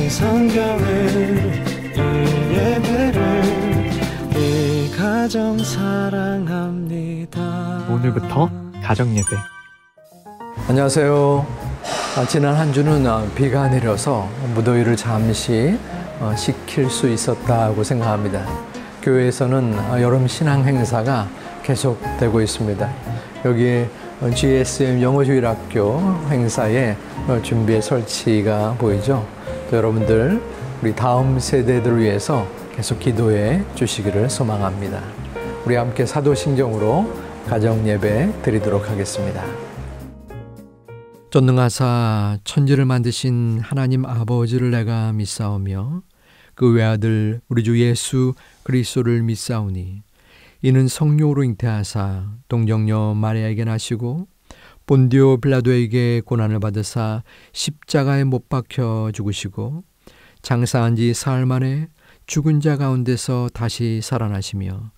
성경을 이 예배를 이 가정 사랑합니다. 오늘부터 가정예배. 안녕하세요. 지난 한 주는 비가 내려서 무더위를 잠시 식힐 수 있었다고 생각합니다. 교회에서는 여름 신앙 행사가 계속되고 있습니다. 여기에 GSM 영어주일학교 행사에 준비의 설치가 보이죠. 또 여러분들 우리 다음 세대들을 위해서 계속 기도해 주시기를 소망합니다. 우리 함께 사도신경으로 가정예배 드리도록 하겠습니다. 전능하사 천지를 만드신 하나님 아버지를 내가 믿사오며 그 외아들 우리 주 예수 그리스도를 믿사오니 이는 성령으로 잉태하사 동정녀 마리아에게 나시고 본디오 빌라도에게 고난을 받으사 십자가에 못 박혀 죽으시고 장사한 지 사흘 만에 죽은 자 가운데서 다시 살아나시며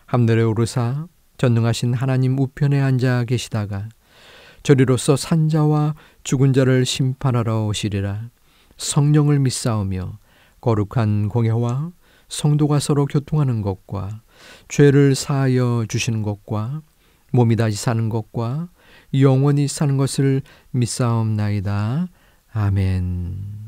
하늘에 오르사 전능하신 하나님 우편에 앉아 계시다가 저리로서 산자와 죽은 자를 심판하러 오시리라. 성령을 믿사오며 거룩한 공회와 성도가 서로 교통하는 것과 죄를 사하여 주시는 것과 몸이 다시 사는 것과 영원히 사는 것을 믿사옵나이다. 아멘.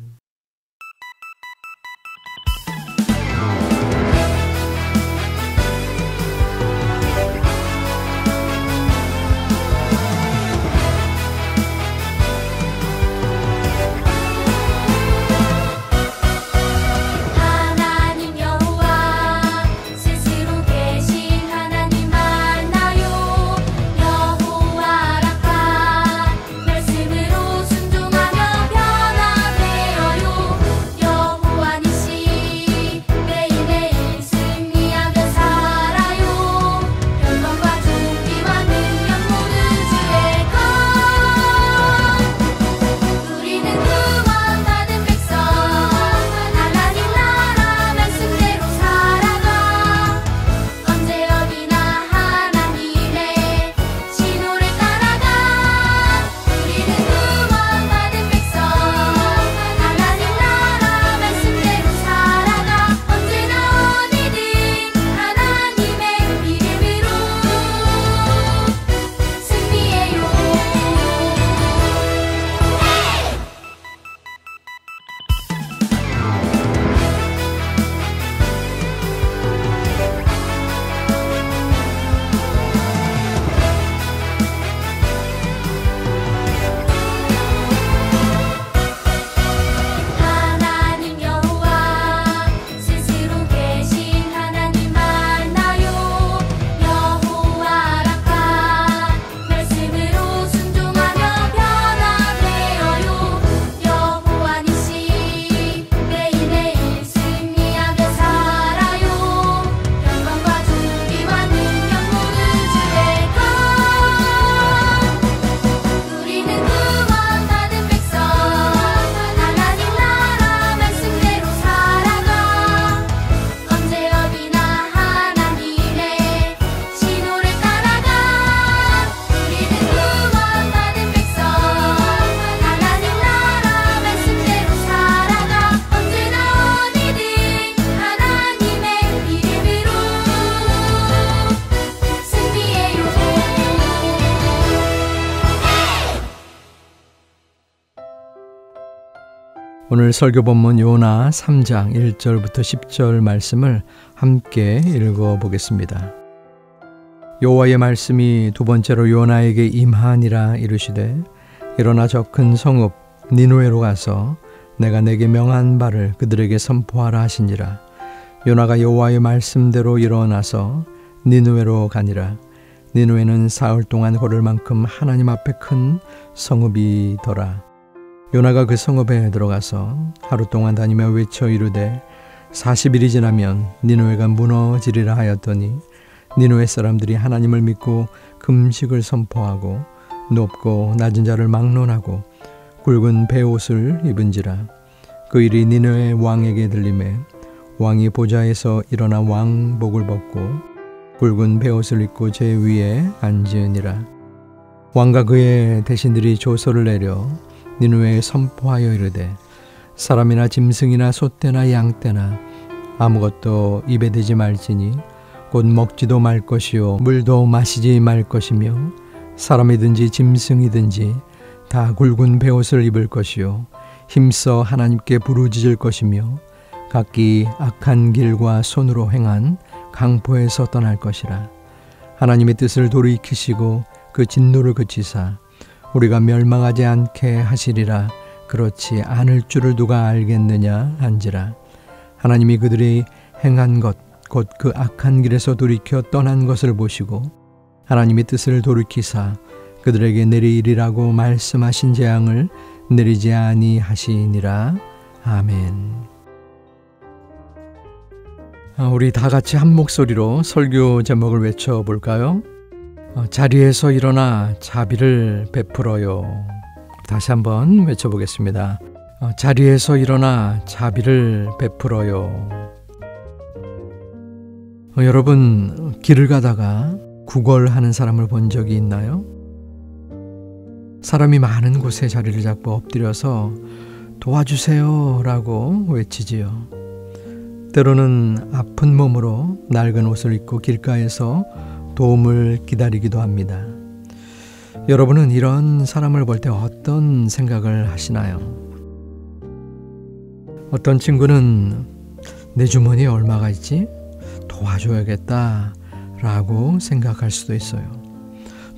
오늘 설교 본문 요나 3장 1절부터 10절 말씀을 함께 읽어보겠습니다. 여호와의 말씀이 두 번째로 요나에게 임하니라 이르시되 일어나 저 큰 성읍 니느웨로 가서 내가 내게 명한 바를 그들에게 선포하라 하시니라. 요나가 여호와의 말씀대로 일어나서 니느웨로 가니라. 니느웨는 사흘 동안 걸을 만큼 하나님 앞에 큰 성읍이더라. 요나가 그 성읍에 들어가서 하루 동안 다니며 외쳐 이르되 40일이 지나면 니느웨가 무너지리라 하였더니 니느웨 사람들이 하나님을 믿고 금식을 선포하고 높고 낮은 자를 막론하고 굵은 베옷을 입은지라. 그 일이 니느웨 왕에게 들리매 왕이 보좌에서 일어나 왕복을 벗고 굵은 베옷을 입고 제 위에 앉으니라. 왕과 그의 대신들이 조서를 내려 니느웨에 선포하여 이르되 사람이나 짐승이나 소떼나 양떼나 아무것도 입에 대지 말지니 곧 먹지도 말 것이요 물도 마시지 말 것이며 사람이든지 짐승이든지 다 굵은 베옷을 입을 것이요 힘써 하나님께 부르짖을 것이며 각기 악한 길과 손으로 행한 강포에서 떠날 것이라. 하나님의 뜻을 돌이키시고 그 진노를 그치사 우리가 멸망하지 않게 하시리라. 그렇지 않을 줄을 누가 알겠느냐 한지라. 하나님이 그들이 행한 것 곧 그 악한 길에서 돌이켜 떠난 것을 보시고 하나님의 뜻을 돌이키사 그들에게 내리리라고 말씀하신 재앙을 내리지 아니하시니라. 아멘. 우리 다 같이 한 목소리로 설교 제목을 외쳐볼까요? 자리에서 일어나 자비를 베풀어요. 다시 한번 외쳐보겠습니다. 자리에서 일어나 자비를 베풀어요. 여러분, 길을 가다가 구걸하는 사람을 본 적이 있나요? 사람이 많은 곳에 자리를 잡고 엎드려서 도와주세요 라고 외치지요. 때로는 아픈 몸으로 낡은 옷을 입고 길가에서 도움을 기다리기도 합니다. 여러분은 이런 사람을 볼 때 어떤 생각을 하시나요? 어떤 친구는 내 주머니에 얼마가 있지? 도와줘야겠다 라고 생각할 수도 있어요.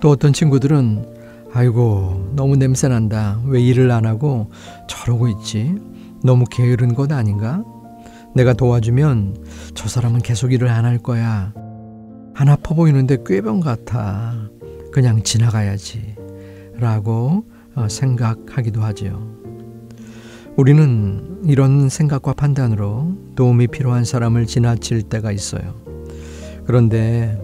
또 어떤 친구들은 아이고 너무 냄새난다. 왜 일을 안 하고 저러고 있지? 너무 게으른 것 아닌가? 내가 도와주면 저 사람은 계속 일을 안 할 거야. 안 아파 보이는데 꾀병 같아. 그냥 지나가야지 라고 생각하기도 하지요. 우리는 이런 생각과 판단으로 도움이 필요한 사람을 지나칠 때가 있어요. 그런데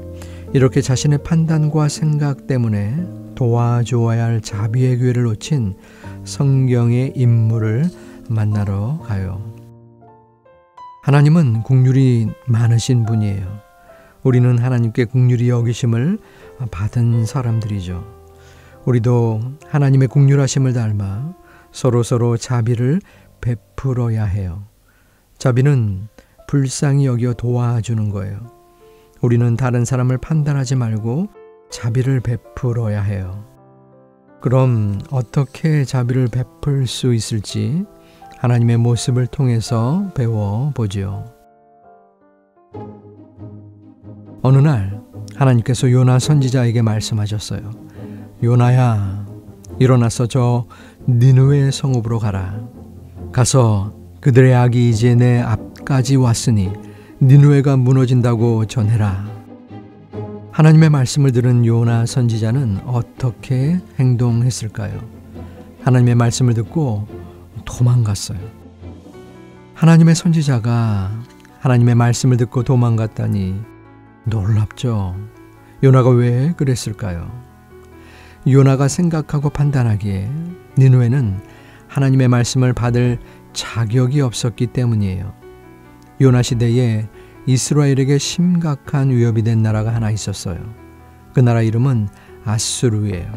이렇게 자신의 판단과 생각 때문에 도와주어야 할 자비의 기회를 놓친 성경의 인물을 만나러 가요. 하나님은 긍휼이 많으신 분이에요. 우리는 하나님께 긍휼히 여기심을 받은 사람들이죠. 우리도 하나님의 긍휼하심을 닮아 서로 자비를 베풀어야 해요. 자비는 불쌍히 여겨 도와주는 거예요. 우리는 다른 사람을 판단하지 말고 자비를 베풀어야 해요. 그럼 어떻게 자비를 베풀 수 있을지 하나님의 모습을 통해서 배워보지요. 어느 날 하나님께서 요나 선지자에게 말씀하셨어요. 요나야, 일어나서 저 니느웨 성읍으로 가라. 가서 그들의 악이 이제 내 앞까지 왔으니 니느웨가 무너진다고 전해라. 하나님의 말씀을 들은 요나 선지자는 어떻게 행동했을까요? 하나님의 말씀을 듣고 도망갔어요. 하나님의 선지자가 하나님의 말씀을 듣고 도망갔다니 놀랍죠. 요나가 왜 그랬을까요? 요나가 생각하고 판단하기에 니느웨는 하나님의 말씀을 받을 자격이 없었기 때문이에요. 요나 시대에 이스라엘에게 심각한 위협이 된 나라가 하나 있었어요. 그 나라 이름은 아수르예요.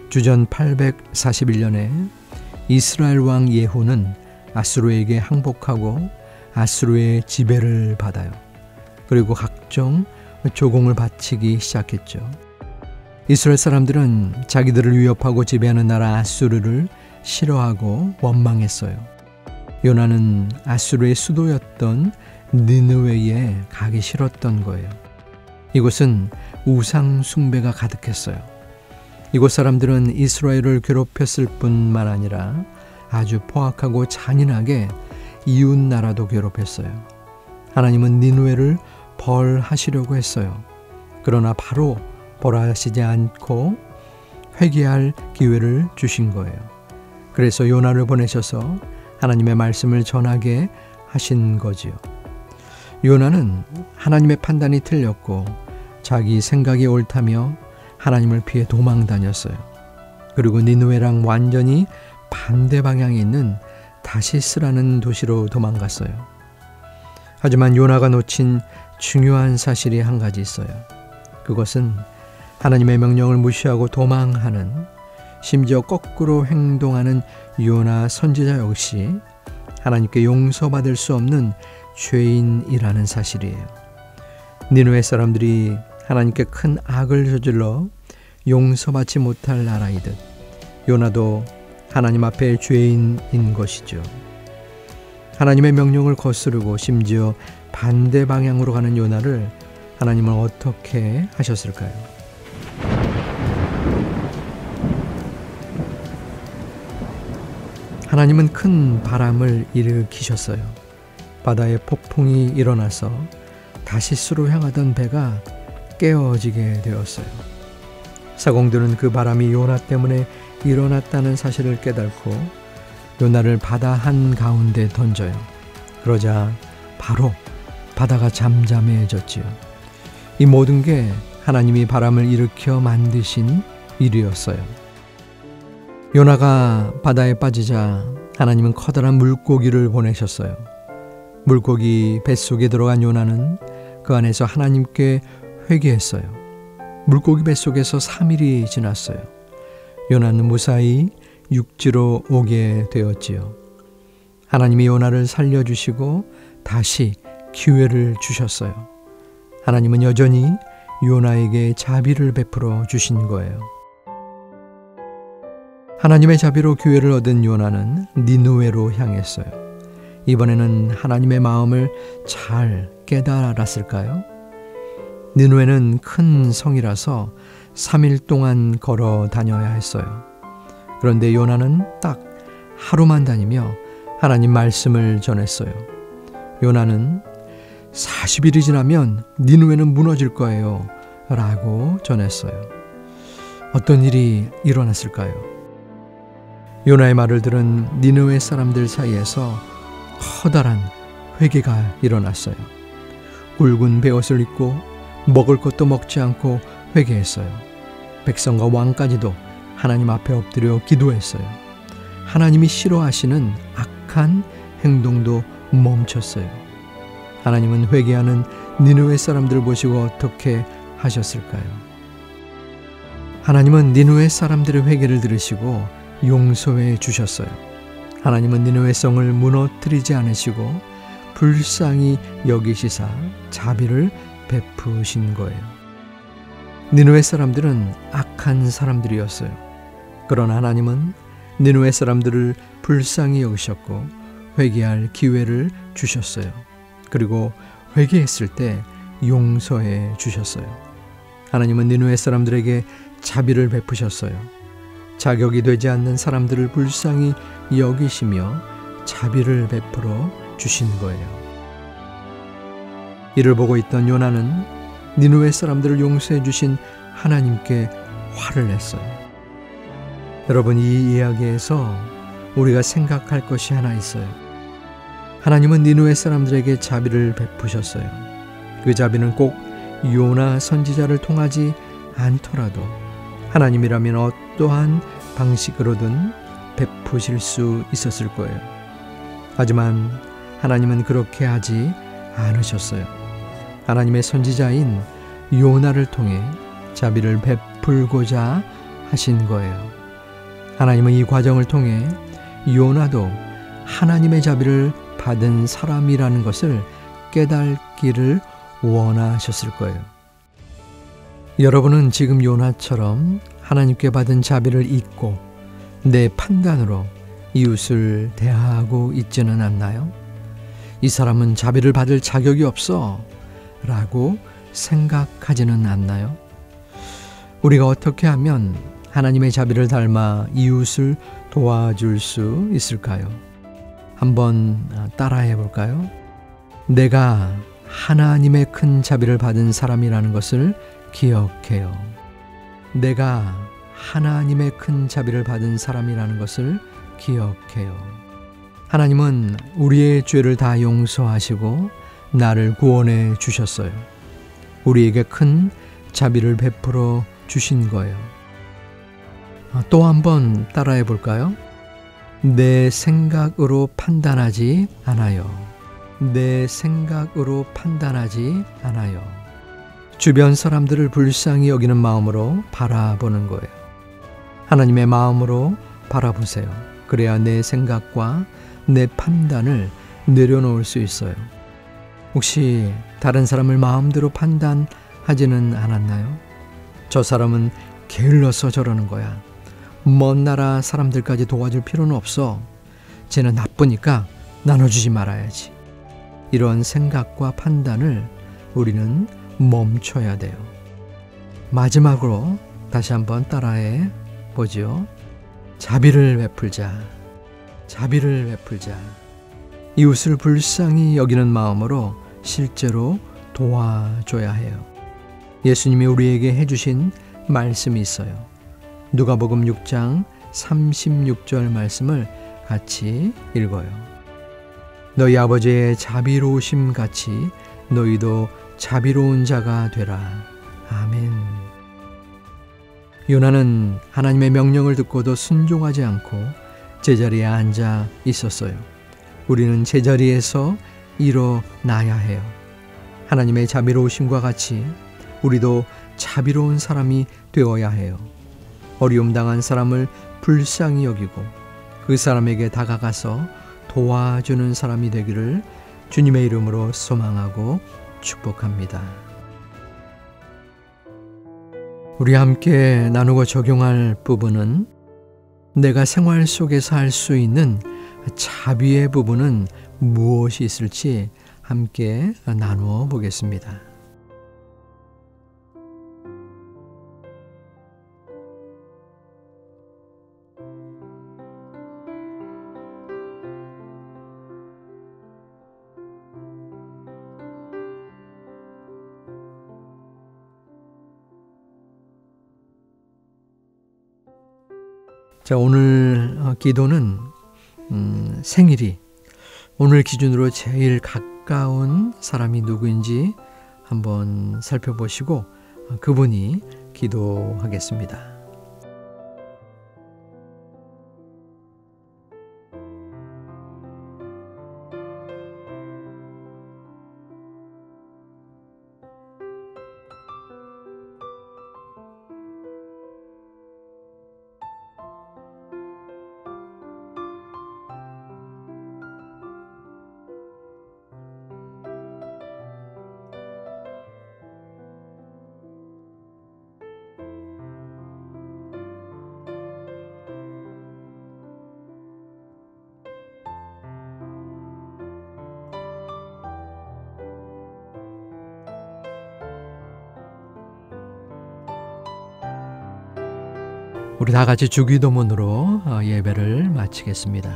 주전 841년에 이스라엘 왕 예후는 아수르에게 항복하고 아수르의 지배를 받아요. 그리고 각종 조공을 바치기 시작했죠. 이스라엘 사람들은 자기들을 위협하고 지배하는 나라 아수르를 싫어하고 원망했어요. 요나는 아수르의 수도였던 니느웨에 가기 싫었던 거예요. 이곳은 우상 숭배가 가득했어요. 이곳 사람들은 이스라엘을 괴롭혔을 뿐만 아니라 아주 포악하고 잔인하게 이웃 나라도 괴롭혔어요. 하나님은 니느웨를 벌하시려고 했어요. 그러나 바로 벌하시지 않고 회개할 기회를 주신 거예요. 그래서 요나를 보내셔서 하나님의 말씀을 전하게 하신 거지요. 요나는 하나님의 판단이 틀렸고 자기 생각이 옳다며 하나님을 피해 도망 다녔어요. 그리고 니느웨랑 완전히 반대 방향에 있는 다시스라는 도시로 도망갔어요. 하지만 요나가 놓친 중요한 사실이 한 가지 있어요. 그것은 하나님의 명령을 무시하고 도망하는, 심지어 거꾸로 행동하는 요나 선지자 역시 하나님께 용서받을 수 없는 죄인이라는 사실이에요. 니느웨 사람들이 하나님께 큰 악을 저질러 용서받지 못할 나라이듯 요나도 하나님 앞에 죄인인 것이죠. 하나님의 명령을 거스르고 심지어 반대 방향으로 가는 요나를 하나님은 어떻게 하셨을까요? 하나님은 큰 바람을 일으키셨어요. 바다에 폭풍이 일어나서 다시스로 향하던 배가 깨어지게 되었어요. 사공들은 그 바람이 요나 때문에 일어났다는 사실을 깨닫고 요나를 바다 한가운데 던져요. 그러자 바로 바다가 잠잠해졌지요. 이 모든 게 하나님이 바람을 일으켜 만드신 일이었어요. 요나가 바다에 빠지자 하나님은 커다란 물고기를 보내셨어요. 물고기 뱃속에 들어간 요나는 그 안에서 하나님께 회개했어요. 물고기 뱃속에서 3일이 지났어요. 요나는 무사히 육지로 오게 되었지요. 하나님이 요나를 살려주시고 다시 기회를 주셨어요. 하나님은 여전히 요나에게 자비를 베풀어 주신 거예요. 하나님의 자비로 기회를 얻은 요나는 니느웨로 향했어요. 이번에는 하나님의 마음을 잘 깨달았을까요? 니느웨는 큰 성이라서 3일 동안 걸어 다녀야 했어요. 그런데 요나는 딱 하루만 다니며 하나님 말씀을 전했어요. 요나는 40일이 지나면 니느웨는 무너질 거예요 라고 전했어요. 어떤 일이 일어났을까요? 요나의 말을 들은 니느웨 사람들 사이에서 커다란 회개가 일어났어요. 굵은 베옷을 입고 먹을 것도 먹지 않고 회개했어요. 백성과 왕까지도 하나님 앞에 엎드려 기도했어요. 하나님이 싫어하시는 악한 행동도 멈췄어요. 하나님은 회개하는 니느웨 사람들을 보시고 어떻게 하셨을까요? 하나님은 니느웨 사람들의 회개를 들으시고 용서해 주셨어요. 하나님은 니느웨 성을 무너뜨리지 않으시고 불쌍히 여기시사 자비를 베푸신 거예요. 니느웨 사람들은 악한 사람들이었어요. 그러나 하나님은 니느웨 사람들을 불쌍히 여기셨고 회개할 기회를 주셨어요. 그리고 회개했을 때 용서해 주셨어요. 하나님은 니느웨 사람들에게 자비를 베푸셨어요. 자격이 되지 않는 사람들을 불쌍히 여기시며 자비를 베풀어 주신 거예요. 이를 보고 있던 요나는 니느웨 사람들을 용서해 주신 하나님께 화를 냈어요. 여러분, 이 이야기에서 우리가 생각할 것이 하나 있어요. 하나님은 니느웨 사람들에게 자비를 베푸셨어요. 그 자비는 꼭 요나 선지자를 통하지 않더라도 하나님이라면 어떠한 방식으로든 베푸실 수 있었을 거예요. 하지만 하나님은 그렇게 하지 않으셨어요. 하나님의 선지자인 요나를 통해 자비를 베풀고자 하신 거예요. 하나님은 이 과정을 통해 요나도 하나님의 자비를 받은 사람이라는 것을 깨닫기를 원하셨을 거예요. 여러분은 지금 요나처럼 하나님께 받은 자비를 잊고 내 판단으로 이웃을 대하고 있지는 않나요? 이 사람은 자비를 받을 자격이 없어 라고 생각하지는 않나요? 우리가 어떻게 하면 하나님의 자비를 닮아 이웃을 도와줄 수 있을까요? 한번 따라해 볼까요? 내가 하나님의 큰 자비를 받은 사람이라는 것을 기억해요. 내가 하나님의 큰 자비를 받은 사람이라는 것을 기억해요. 하나님은 우리의 죄를 다 용서하시고 나를 구원해 주셨어요. 우리에게 큰 자비를 베풀어 주신 거예요. 또 한번 따라해 볼까요? 내 생각으로 판단하지 않아요. 내 생각으로 판단하지 않아요. 주변 사람들을 불쌍히 여기는 마음으로 바라보는 거예요. 하나님의 마음으로 바라보세요. 그래야 내 생각과 내 판단을 내려놓을 수 있어요. 혹시 다른 사람을 마음대로 판단하지는 않았나요? 저 사람은 게을러서 저러는 거야. 먼 나라 사람들까지 도와줄 필요는 없어. 쟤는 나쁘니까 나눠주지 말아야지. 이런 생각과 판단을 우리는 멈춰야 돼요. 마지막으로 다시 한번 따라해 보죠. 자비를 베풀자. 자비를 베풀자. 이웃을 불쌍히 여기는 마음으로 실제로 도와줘야 해요. 예수님이 우리에게 해주신 말씀이 있어요. 누가복음 6장 36절 말씀을 같이 읽어요. 너희 아버지의 자비로우심 같이 너희도 자비로운 자가 되라. 아멘. 요나는 하나님의 명령을 듣고도 순종하지 않고 제자리에 앉아 있었어요. 우리는 제자리에서 일어나야 해요. 하나님의 자비로우심과 같이 우리도 자비로운 사람이 되어야 해요. 어려움 당한 사람을 불쌍히 여기고 그 사람에게 다가가서 도와주는 사람이 되기를 주님의 이름으로 소망하고 축복합니다. 우리 함께 나누고 적용할 부분은 내가 생활 속에서 할 수 있는 자비의 부분은 무엇이 있을지 함께 나누어 보겠습니다. 자, 오늘 기도는 생일이 오늘 기준으로 제일 가까운 사람이 누구인지 한번 살펴보시고 그분이 기도하겠습니다. 우리 다 같이 주기도문으로 예배를 마치겠습니다.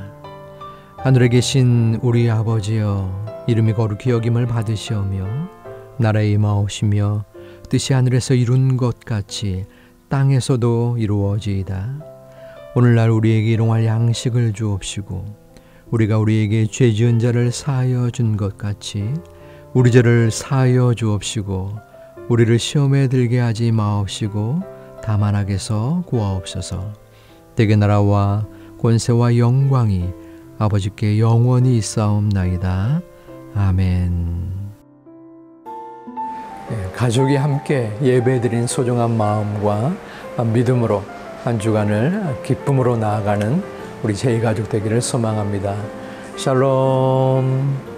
하늘에 계신 우리 아버지여, 이름이 거룩히 여김을 받으시오며 나라에 임하옵시며 뜻이 하늘에서 이룬 것 같이 땅에서도 이루어지이다. 오늘날 우리에게 일용할 양식을 주옵시고 우리가 우리에게 죄 지은 자를 사하여 준 것 같이 우리 죄를 사하여 주옵시고 우리를 시험에 들게 하지 마옵시고 다만 악에서 구하옵소서. 대개 나라와 권세와 영광이 아버지께 영원히 있사옵나이다. 아멘. 가족이 함께 예배드린 소중한 마음과 믿음으로 한 주간을 기쁨으로 나아가는 우리 제2가족 되기를 소망합니다. 샬롬.